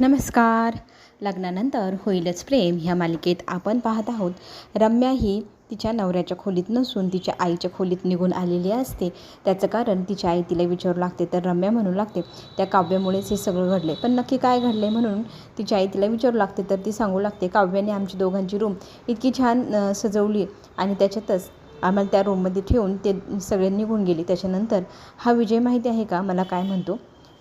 नमस्कार. लग्नानंतर होईलच प्रेम ह्या मालिकेत आपण पाहत आहोत. रम्या ही तिच्या नवऱ्याच्या खोलीत नसून तिच्या आईच्या खोलीत निघून आलेली असते. त्याचं कारण तिच्या आई तिला विचारू लागते, तर रम्या म्हणू लागते त्या काव्यामुळेच हे सगळं घडले. पण नक्की काय घडले म्हणून तिच्या आई तिला विचारू लागते, तर ती सांगू लागते काव्याने आमची दोघांची रूम इतकी छान सजवली आणि त्याच्यातच आम्हाला त्या रूममध्ये ठेवून ते सगळे निघून गेले. त्याच्यानंतर हा विजय माहिती आहे का मला काय म्हणतो,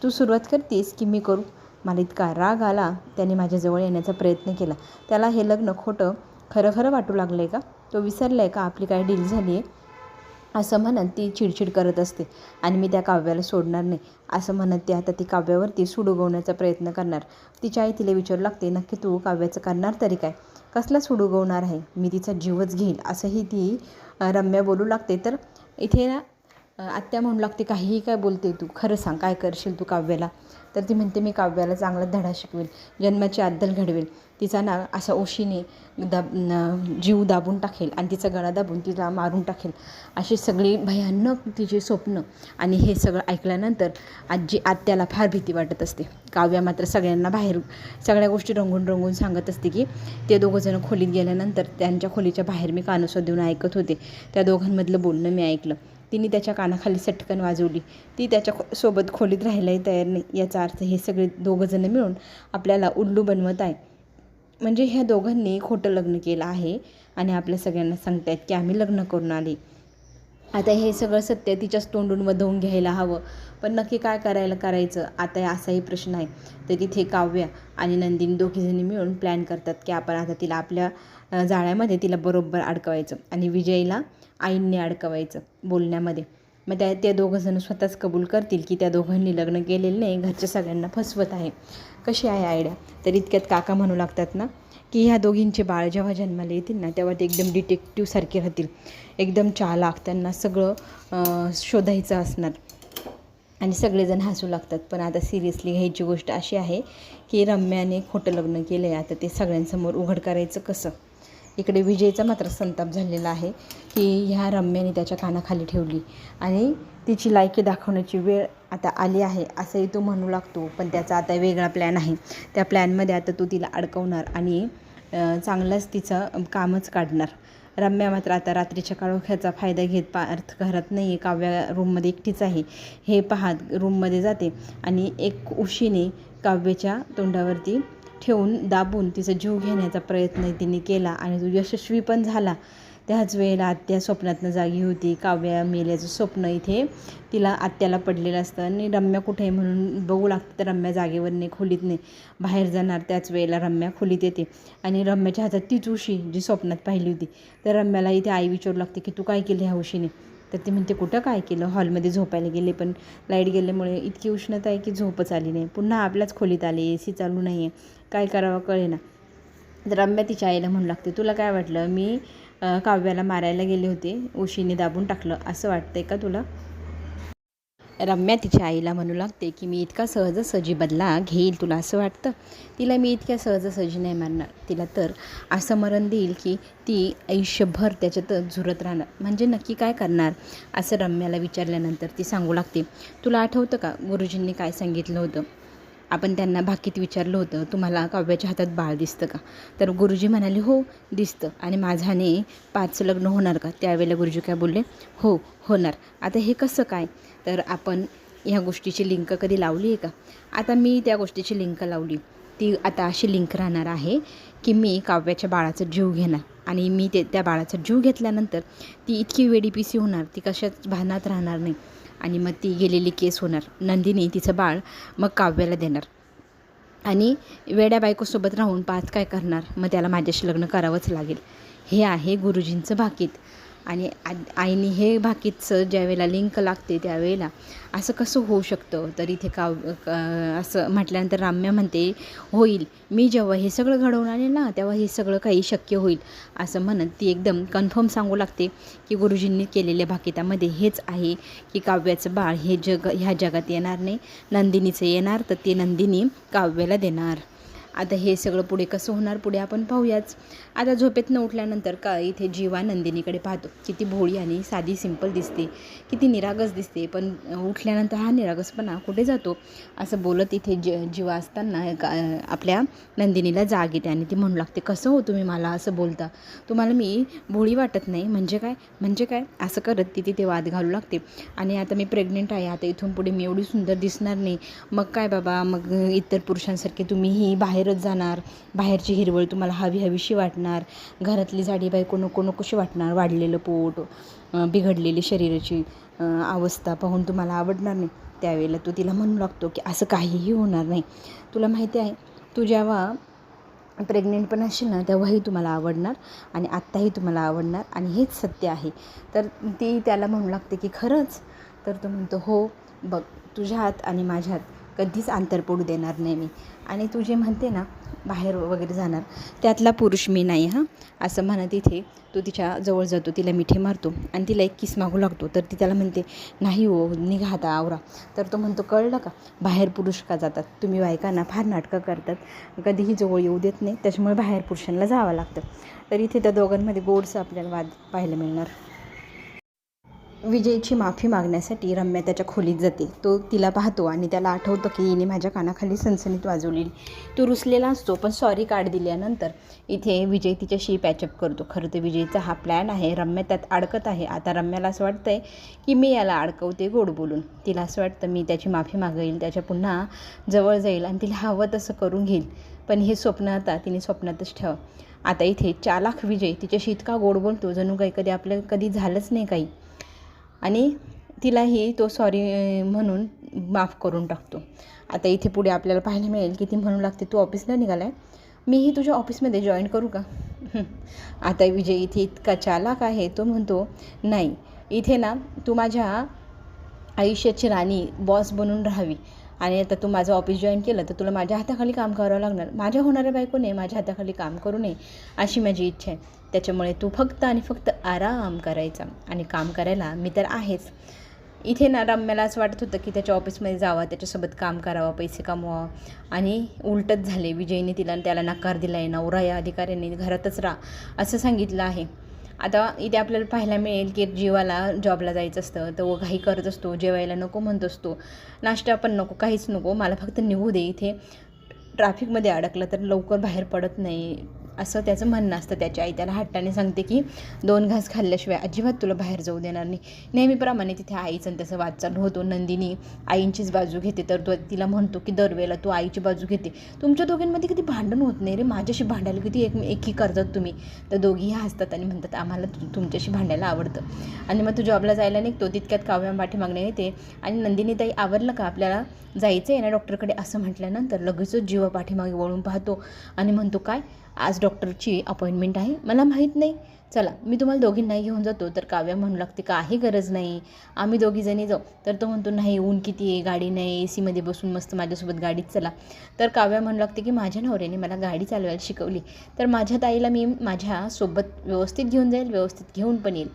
तू सुरुवात करतेस की मी करू. मला इतका राग आला. त्याने माझ्याजवळ येण्याचा प्रयत्न केला. त्याला हे लग्न खोटं खरं खरं वाटू लागलं आहे का. तो विसरला आहे का आपली काय डील झाली आहे. असं म्हणत ती चिडचिड करत असते आणि मी त्या काव्याला सोडणार नाही असं म्हणत ती आता ती काव्यावरती सूड उगवण्याचा प्रयत्न करणार. तिच्या आई तिला विचारू लागते, नक्की तू काव्याचं करणार तरी काय. कसला सूड उगवणार आहे, मी तिचा जीवच घेईल असंही ती रम्या बोलू लागते. तर इथे ना आत्या म्हणू लागते, काहीही काय बोलते तू, खरं सांग काय करशील तू काव्याला. तर ती म्हणते, मी काव्याला चांगला धडा शिकवेल, जन्माची अद्दल घडवेल, तिचा ना असा ओशीने जीव दाबून टाकेल आणि तिचा गळा दाबून तिला मारून टाकेल. अशी सगळी भयानक तिची स्वप्न. आणि हे सगळं ऐकल्यानंतर आत्याला फार भीती वाटत असते. काव्या मात्र सगळ्यांना बाहेर सगळ्या गोष्टी रंगून रंगून सांगत असते की ते दोघंजणं खोलीत गेल्यानंतर त्यांच्या खोलीच्या बाहेर मी कानोसा देऊन ऐकत होते. त्या दोघांमधलं बोलणं मी ऐकलं. तिने त्याच्या कानाखाली सटकन वाजवली. ती त्याच्या सोबत खोलीत राहायलाही तयार नाही. याचा अर्थ हे सगळे दोघंजणं मिळून आपल्याला उल्लू बनवत आहे. म्हणजे ह्या दोघांनी खोटं लग्न केलं आहे आणि आपल्या सगळ्यांना सांगतायत की आम्ही लग्न करून आले. आता हे सगळं सत्य तिच्याच तोंडून वधवून घ्यायला हवं. पण नक्की काय करायचं आता असाही प्रश्न आहे. तर तिथे काव्या आणि नंदिनी दोघीजणी मिळून प्लॅन करतात की आपण आता तिला आपल्या जाळ्यामध्ये तिला बरोबर अडकवायचं आणि विजयला आईंनी अडकवायचं बोलण्यामध्ये. मग ते दोघंजणं स्वतःच कबूल करतील की त्या दोघांनी लग्न केलेलं नाही, घरच्या सगळ्यांना फसवत आहे. कशी आहे आयडिया. तर इतक्यात काका म्हणू लागतात ना की ह्या दोघींचे बाळ जेव्हा जन्माला येतील ना तेव्हा ते एकदम डिटेक्टिव्हसारखे राहतील, एकदम चालाख, त्यांना सगळं शोधायचं असणार. आणि सगळेजण हसू लागतात. पण आता सिरियसली घ्यायची गोष्ट अशी आहे की रम्याने खोटं लग्न केलं आहे. आता ते सगळ्यांसमोर उघड करायचं कसं. इकडे विजयचा मात्र संताप झालेला आहे की ह्या रम्याने त्याच्या कानाखाली ठेवली आणि तिची लायकी दाखवण्याची वेळ आता आली आहे असंही तो म्हणू लागतो. पण त्याचा आता वेगळा प्लॅन आहे. त्या प्लॅनमध्ये आता तो तिला अडकवणार आणि चांगलंच तिचं कामच काढणार. रम्या मात्र आता रात्रीच्या काळोख्याचा फायदा घेत पार्थ घरात नाही आहे, काव्या रूममध्ये एकटीच आहे हे पाहत रूममध्ये जाते आणि एक उशीने काव्याच्या तोंडावरती ठेवून दाबून तिचा जीव घेण्याचा प्रयत्न तिने केला आणि तो यशस्वी पण झाला. त्याच वेळेला आत्या स्वप्नातनं जागी होती. काव्या मेल्याचं स्वप्न इथे तिला आत्याला पडलेलं असतं आणि रम्या कुठे आहे म्हणून बघू लागते. तर रम्या जागेवर नाही, खोलीत नाही, बाहेर जाणार. त्याच वेळेला रम्या खोलीत येते आणि रम्याच्या हातात तीच उशी जी स्वप्नात पाहिली होती. तर रम्याला इथे आई विचारू लागते की तू काय केलं ह्या उशीने. तर ती म्हणते, कुठं काय केलं, हॉलमध्ये झोपायला गेले पण लाईट गेल्यामुळे इतकी उष्णता आहे की झोपच आली नाही. पुन्हा आपल्याच खोलीत आले, AC चालू नाही आहे, काय करावं कळेना. तर रम्या तिच्या आईला म्हणू लागते, तुला काय वाटलं मी काव्याला मारायला गेले होते, उशीने दाबून टाकलं असं वाटतंय का तुला. रम्या तिच्या आईला म्हणू लागते की मी इतका सहजासहजी बदला घेईल तुला असं वाटतं. तिला मी इतक्या सहजासहजी नाही मारणार. तिला तर असं मरण देईल की ती आयुष्यभर त्याच्यातच झुरत राहणार. म्हणजे नक्की काय करणार असं रम्याला विचारल्यानंतर ती सांगू लागते, तुला आठवतं का गुरुजींनी काय सांगितलं होतं. आपण त्यांना भाकीत विचारलं होतं, तुम्हाला काव्याच्या हातात बाळ दिसतं का. तर गुरुजी म्हणाले हो दिसतं. आणि माझ्याने 5 लग्न होणार का. त्यावेळेला गुरुजी काय बोलले, हो होणार. आता हे कसं काय. तर आपण ह्या गोष्टीची लिंक कधी लावली आहे का. आता मी त्या गोष्टीची लिंक लावली. ती आता अशी लिंक राहणार आहे की मी काव्याच्या बाळाचा जीव घेणार आणि मी त्या बाळाचा जीव घेतल्यानंतर ती इतकी वेडीपिसी होणार, ती कशाच भानात राहणार नाही आणि मग ती गेलेली केस होणार. नंदिनी तिचं बाळ मग काव्याला देणार आणि वेड्या बायकोसोबत राहून पाच काय करणार, मग त्याला माझ्याशी लग्न करावंच लागेल. हे आहे गुरुजींचं भाकीत. आणि आईने हे भाकीतचं ज्यावेळेला लिंक लागते त्यावेळेला असं कसं होऊ शकतं. तर इथे असं म्हटल्यानंतर रम्या म्हणते, होईल, मी जेव्हा हे सगळं घडवून आणेल ना तेव्हा हे सगळं काही शक्य होईल असं म्हणत ती एकदम कन्फर्म सांगू लागते की गुरुजींनी केलेल्या भाकितामध्ये हेच आहे की काव्याचं बाळ ह्या जगात येणार नाही, नंदिनीचं येणार, तर ते नंदिनी काव्याला देणार. आता हे सगळं पुढे कसं होणार पुढे आपण पाहूयाच. आता झोपेतनं उठल्यानंतर का इथे जीवा नंदिनीकडे पाहतो. किती भोळी आणि साधी सिंपल दिसते, किती निरागस दिसते, पण उठल्यानंतर हा निरागसपणा कुठे जातो असं बोलत इथे जीवा असताना आपल्या नंदिनीला जाग येते आणि ती म्हणू लागते, कसं हो तुम्ही मला असं बोलता, तुम्हाला मी भोळी वाटत नाही म्हणजे काय असं करत ती तिथे वाद घालू लागते. आणि आता मी प्रेग्नेंट आहे, आता इथून पुढे मी एवढी सुंदर दिसणार नाही, मग काय बाबा, मग इतर पुरुषांसारखे तुम्हीही बाहेरच जाणार, बाहेरची हिरवळ तुम्हाला हवीशी वाटणार, घरातली जाडी बायको नको नकोशी वाटणार, वाढलेलं पोट, बिघडलेली शरीराची अवस्था पाहून तुम्हाला आवडणार नाही. त्यावेळेला तो तिला म्हणू लागतो की असं काहीही होणार नाही, तुला माहिती आहे तू जेव्हा प्रेग्नेंट पण असशील ना तेव्हाही तुम्हाला आवडणार आणि आत्ताही तुम्हाला आवडणार आणि हेच सत्य आहे. तर ती त्याला म्हणू लागते की खरंच? तर तो म्हणतो हो, बघ तुझ्यात आणि माझ्यात कधीच अंतर पडू देणार नाही मी, आणि तू जे म्हणते ना बाहेर वगैरे जाणार त्यातला पुरुष मी नाही हां, असं म्हणत इथे तो तिच्या जवळ जातो, तिला मिठी मारतो आणि तिला एक किस मागू लागतो. तर ती त्याला म्हणते नाही हो, निघा आता आवरा. तर तो म्हणतो कळलं का, बाहेर पुरुष का जातात, तुम्ही बायकांना फार नाटकं करतात, कधीही जवळ येऊ देत नाही, त्याच्यामुळे बाहेर पुरुषांना जावं लागतं. तर इथे त्या दोघांमध्ये गोडसं आपल्याला वाद पाहायला मिळणार. विजयची माफी मागण्यासाठी रम्या त्याच्या खोलीत जाते. तो तिला पाहतो आणि त्याला आठवतं की हिने माझ्या कानाखाली सनसनीत वाजवलेली. तो रुसलेला असतो, पण सॉरी कार्ड दिल्यानंतर इथे विजय तिच्याशी पॅचअप करतो. खरं तर विजयचा हा प्लॅन आहे, रम्या त्यात अडकत आहे. आता रम्याला असं वाटतंय की मी याला अडकवते गोड बोलून. तिला असं वाटतं मी त्याची माफी मागेल, त्याच्या पुन्हा जवळ जाईल आणि तिला हवं तसं करून घेईल. पण हे स्वप्न आता तिने स्वप्नातच ठेवा. आता इथे चालाख विजय तिच्याशी इतका गोड बोलतो जणू काही कधी झालंच नाही काही, आणि तिलाही तो सॉरी म्हणून माफ करून टाकतो. आता इथे पुढे आपल्याला पाहायला मिळेल की ती म्हणू लागते, तू ऑफिसला निघाला आहे, मीही तुझ्या ऑफिसमध्ये जॉईन करू का? आता विजय इथे इतका चालाक आहे, तो म्हणतो नाही, इथे ना तू माझ्या आयुष्याची राणी बॉस बनून राहावी, आणि आता तू माझं ऑफिस जॉईन केलं तर तुला माझ्या हाताखाली काम करावं लागणार, माझ्या होणाऱ्या बायकोने माझ्या हाताखाली काम करू नये अशी माझी इच्छा आहे. त्याच्यामुळे तू फक्त आणि फक्त आराम करायचा, आणि काम करायला मी तर आहेच. इथे ना रम्याला असं वाटत होतं की त्याच्या ऑफिसमध्ये जावं, त्याच्यासोबत काम करावं, पैसे कमवावं, आणि उलटच झाले. विजयने त्याला नकार दिला आहे. नवरा या अधिकाऱ्यांनी घरातच राहा असं सांगितलं आहे. आता इथे आपल्याला पाहायला मिळेल की जीवाला जॉबला जायचं असतं, तर वो घाई करत असतो, जेवायला नको म्हणत असतो, नाश्ता पण नको, काहीच नको, मला फक्त निघू दे, इथे ट्रॅफिकमध्ये अडकलं तर लवकर बाहेर पडत नाही असं त्याचं म्हणणं असतं. त्याची आई त्याला हट्टाने सांगते की 2 घास खाल्ल्याशिवाय अजिबात तुला बाहेर जाऊ देणार नाही. नेहमीप्रमाणे तिथे आईचं त्याचा वाद चालू होतो. नंदिनी आईंचीच बाजू घेते, तर तो तिला म्हणतो की दरवेळेला तू आईची बाजू घेते, तुमच्या दोघांमध्ये किती भांडण होत नाही रे, माझ्याशी भांडायला किती एकी करतात तुम्ही. तर दोघीही हसतात आणि म्हणतात आम्हाला तुमच्याशी भांडायला आवडतं. आणि मग तू जॉबला जायला निघतो, तितक्यात काव्या पाठीमागणे येते आणि नंदिनी ताई आवरलं का, आपल्याला जायचं आहे ना डॉक्टरकडे असं म्हटल्यानंतर लगेचच जीवा पाठीमागे वळून पाहतो आणि म्हणतो काय, आज डॉक्टरची अपॉइंटमेंट आहे, मला माहीत नाही, चला मी तुम्हाला दोघींनाही घेऊन जातो. तर काव्या म्हणू लागते काही गरज नाही, आम्ही दोघीजणी जाऊ. तर तो म्हणतो नाही, ऊन किती आहे, गाडी नाही, AC मध्ये बसून मस्त माझ्यासोबत गाडीत चला. तर काव्या म्हणू लागते की माझ्या नवऱ्याने मला गाडी चालवायला शिकवली, तर माझ्या ताईला मी माझ्यासोबत व्यवस्थित घेऊन जाईल, व्यवस्थित घेऊन पण येईल.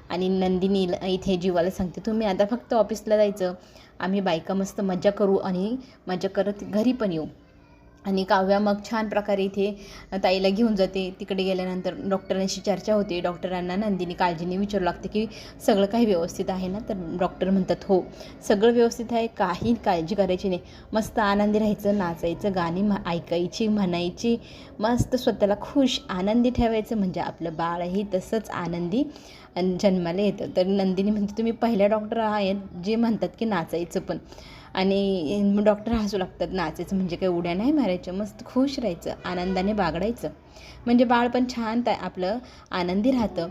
आणि नंदिनी इथे जीवाला सांगते तुम्ही आता फक्त ऑफिसला जायचं, आम्ही बायका मस्त मजा करू आणि मजा करत घरी पण येऊ. आणि काव्या मग छान प्रकारे इथे ताईला घेऊन जाते. तिकडे गेल्यानंतर डॉक्टरांशी चर्चा होते. डॉक्टरांना नंदिनी काळजीने विचारू लागते की सगळं काही व्यवस्थित आहे ना, तर डॉक्टर म्हणतात हो सगळं व्यवस्थित आहे, काही काळजी करायची नाही, मस्त आनंदी राहायचं, नाचायचं, गाणी ऐकायची, म्हणायची, मस्त स्वतःला खुश आनंदी ठेवायचं, म्हणजे आपलं बाळही तसंच आनंदी जन्माला येतं. तर नंदिनी म्हणते तुम्ही पहिल्या डॉक्टर आहेत जे म्हणतात की नाचायचं पण, आणि डॉक्टर हसू लागतात, नाचायचं म्हणजे काही उड्या नाही मारायचं, मस्त खुश राहायचं, आनंदाने बागडायचं, म्हणजे बाळ पण छान आपलं आनंदी राहतं.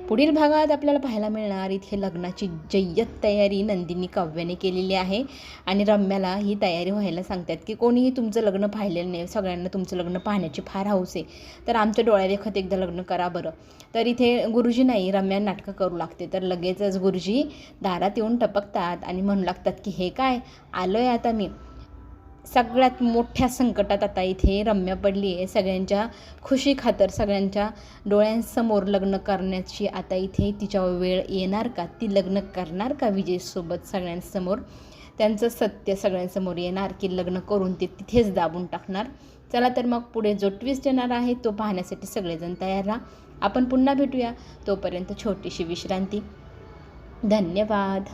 पुढील भागात आपल्याला पाहायला मिळणार इथे लग्नाची जय्यत तयारी नंदिनी काव्याने केलेली आहे, आणि रम्याला ही तयारी व्हायला सांगतात की कोणीही तुमचं लग्न पाहिलेलं नाही, सगळ्यांना तुमचं लग्न पाहण्याची फार हौस आहे, तर आमच्या डोळ्यादेखत एकदा लग्न करा बरं. तर इथे गुरुजी नाही, रम्या नाटकं करू लागते. तर लगेचच गुरुजी दारात येऊन टपकतात आणि म्हणू लागतात की हे काय, आलो आहे आता मी, सगळ्यात मोठ्या संकटात आता इथे रम्या पडली आहे, सगळ्यांच्या खुशी खातर सगळ्यांच्या डोळ्यांसमोर लग्न करण्याची आता इथे तिच्या वेळ येणार का, ती लग्न करणार का विजयसोबत सगळ्यांसमोर, त्यांचं सत्य सगळ्यांसमोर येणार की लग्न करून ते तिथेच दाबून टाकणार. चला तर मग पुढे जो ट्विस्ट येणार आहे तो पाहण्यासाठी सगळेजण तयार राहा. आपण पुन्हा भेटूया. तोपर्यंत छोटीशी विश्रांती. धन्यवाद.